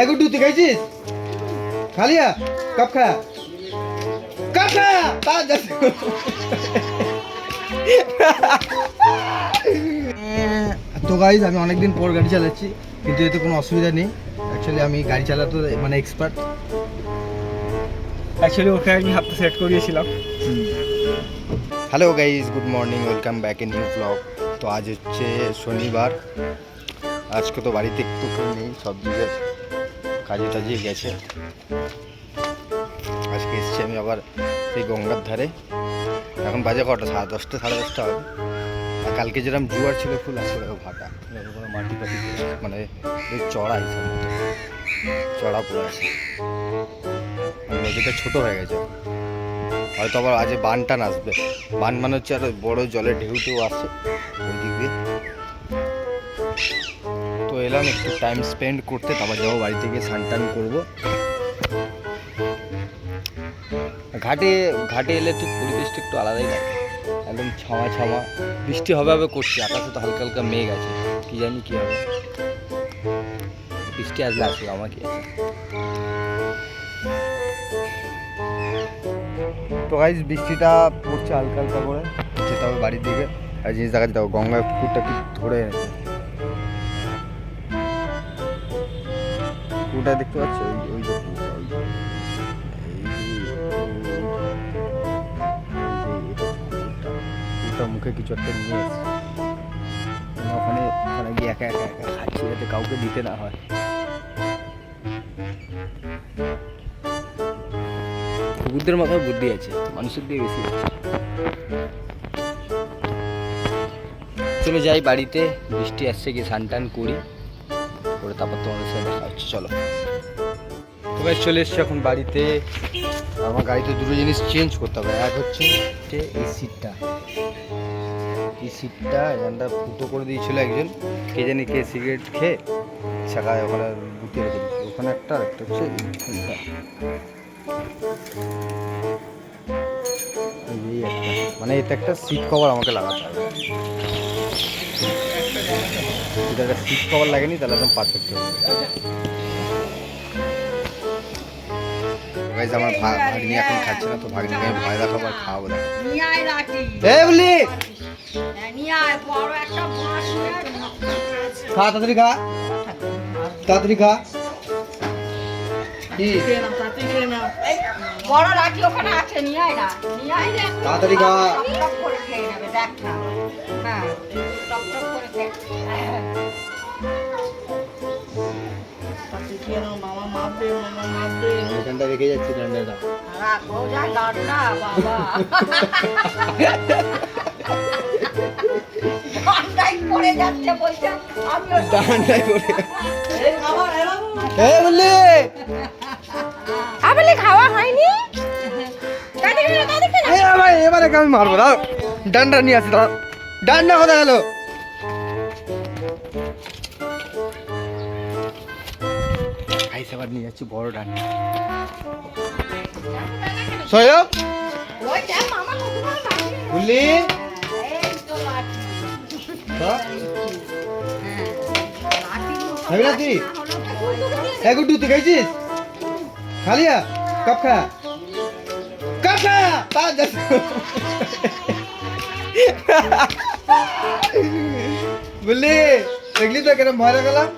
एक गुड्डू खाइছিস खालिया कब खाया कब खाया ताज जैसे তো গাইজ আমি অনেকদিন পর গাড়ি চালাচ্ছি কিন্তু এতে কোনো অসুবিধা নেই অ্যাকচুয়ালি আমি গাড়ি চালাতে মানে এক্সপার্ট অ্যাকচুয়ালি ওকে আমি হাতটা সেট করিয়েছিলাম। Hello guys good morning welcome back in new blog. তো আজ হচ্ছে শনিবার, আজকে তো বাড়িতে একটু কেউ নেই, সব দিকে কাজে টাজে গেছে। আজকে এসছি আমি আবার সেই গঙ্গার ধারে। এখন বাজে কটা, 10:30 10:30 হবে। আর কালকে যেরকম জুয়ার ছিল ফুল, আজকে দেখো ভাটা, কোনো মাটি ফাটি মানে চড়া হিসাবে চড়া পড়ে আছে, নদীটা ছোটো হয়ে গেছে। হয়তো আবার আজ বান টান আসবে, বান মানে হচ্ছে আর বড় জলের ঢেউ টেউ আসছে ওই দিক দিয়ে। তো এলাম একটু টাইম স্পেন্ড করতে, তারপর যাবো বাড়িতে গিয়ে স্নান টান করবো। ঘাটে এলে তো পরিবেশটা একটু আলাদাই লাগে, একদম ছামা ছামা, বৃষ্টি হবে হবে করছে, আকাশে তো হালকা হালকা মেঘ আছে, কি জানি কি হবে, বৃষ্টি আসলে আসবে, আমার কি আছে। তো গাইস বৃষ্টিটা পড়ছে হালকা হালকা করে, যেতে হবে বাড়ির দিকে। আর জিনিস দেখা যেতে হবে, গঙ্গায় পুকুরটা কি ধরে এনেছে, পুকুরটা দেখতে পাচ্ছ, ওই যে পুকুরটা মুখে কিছু একটা নিয়ে এসছে, ওখানে ওখানে গিয়ে একা একা একা খাচ্ছি যাতে কাউকে দিতে না হয়। কুকুরদের মাথায় বুদ্ধি আছে, মানুষের দিয়ে বেশি আছে। চলো যাই বাড়িতে, বৃষ্টি আসছে, গিয়ে স্নান টান করি, করে তারপর তোমাদের সাথে দেখা হচ্ছে। চলো তোমরা চলে এসছো এখন বাড়িতে। আমার গাড়িতে দুটো জিনিস চেঞ্জ করতে হবে। এক হচ্ছে এই সিটটা, এখানটা ফুটো করে দিয়েছিল একজন, কে জানি কে সিগারেট খেয়ে ছাকায় ওখানে গুটিয়ে রেখে দিচ্ছিল, ওখানে একটা, আর একটা হচ্ছে মানে এটা একটা সিট কভার আমাকে লাগাতে হবে। এটা একটা সিট কভার লাগেনি, তাহলে একদম পারফেক্ট হবে। আমার ভাগ্নি এখন খাচ্ছে না, তো ভাগ্নিকে আমি ভয় দেখাবো আর খাওয়াবো। খা তাড়াতাড়ি খা, তাড়াতাড়ি খা। কি বড় লাঠি ওখানে আছে, নিয়ে আয় না, নিয়ে আয় না, তাড়াতাড়ি খা। টপ করে খেয়ে নেবে, দেখ না। হ্যাঁ, টপ করে খেয়ে। এখানটা রেখে যাচ্ছি ডান্ডাটা। রাখো যা ডান্ডা বাবা। ডান্ডাই পড়ে যাচ্ছে বলছে, আমিও ডান্ডায় পড়ে। আবেলে খাওয়া হয়নি। এবারে আমি মারবো, দাও ডান্ডা নিয়ে আসি, দাও ডান্ডা কোথায় গেল? আবার নিয়ে যাচ্ছি বড় ডান্ডা। সয়ব বুঝলি তুই গুড্ডু খাইছিস খালিয়া কব খায়া কব খায়া তাজ জैसे বুঝলি, দেখলি তো কেন ভয় গেলাম।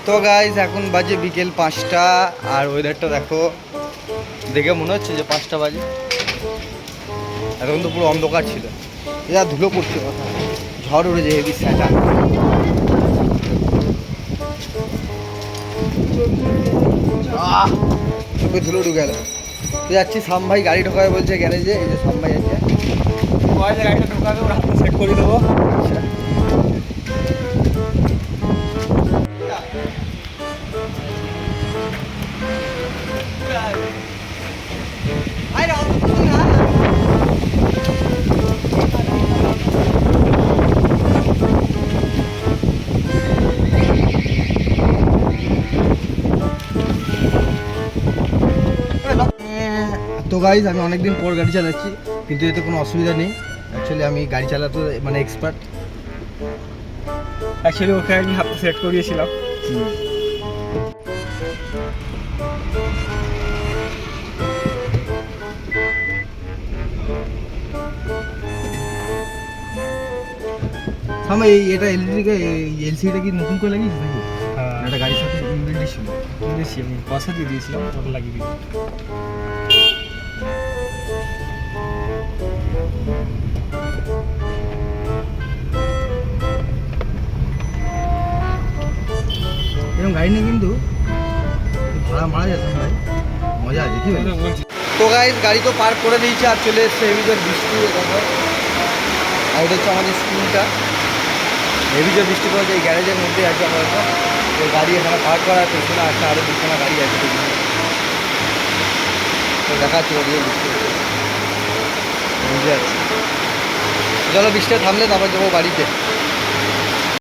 তো গাইজ এখন বাজে বিকেল 5টা, আর ওয়েদারটা দেখো, দেখে মনে হচ্ছে যে 5টা বাজে, এখন তো পুরো অন্ধকার ছিল, যা ধুলো পড়ছে, কথা ঝড় উড়েছে হেভি স্যাটা। চোখে ধুলো ঢুকে গেল। তো যাচ্ছি, সাম ভাই গাড়ি ঢোকাবে বলছে গ্যারেজে, এই যে সাম ভাই আছে, গাড়িটা ঢোকাবে, ওরা সেট করে দেবো। আচ্ছা তো গাইজ আমি অনেকদিন পর গাড়ি চালাচ্ছি, কিন্তু এতে কোনো অসুবিধা নেই। অ্যাকচুয়ালি আমি গাড়ি চালাতে মানে এক্সপার্ট। অ্যাকচুয়ালি ওকে আমি হাতটা সেট করিয়েছিলাম। আমার এটা এলসিডিটা কি নতুন করে লাগিয়েছিস নাকি? হ্যাঁ, এটা গাড়ির সাথে ইনবিল্ডই ছিল। কিনেছি আমি, পয়সা দিয়ে দিয়েছিলাম, ওটা লাগিয়ে দিয়েছি। এরকম গাড়ি নেই কিন্তু ভাড়া মারা যেতাম ভাই, মজা আছে কি বলিস? বলছি তো গাইজ গাড়ি তো পার্ক করে দিয়েছে আর চলে এসছে হেভিজোর বৃষ্টি। দেখো আর এটা হচ্ছে আমাদের স্কুলটা। হেভিজোর বৃষ্টি পড়েছে, এই গ্যারেজের মধ্যে আছে আপাতত। তো গাড়ি এখানে পার্ক করা, পেছনে আছে আরও দুখানা গাড়ি আছে পেছনে। তো দেখাচ্ছি ওদিকে বৃষ্টি বুঝে যাচ্ছে। চলো বৃষ্টি থামলে তারপর যাবো বাড়িতে।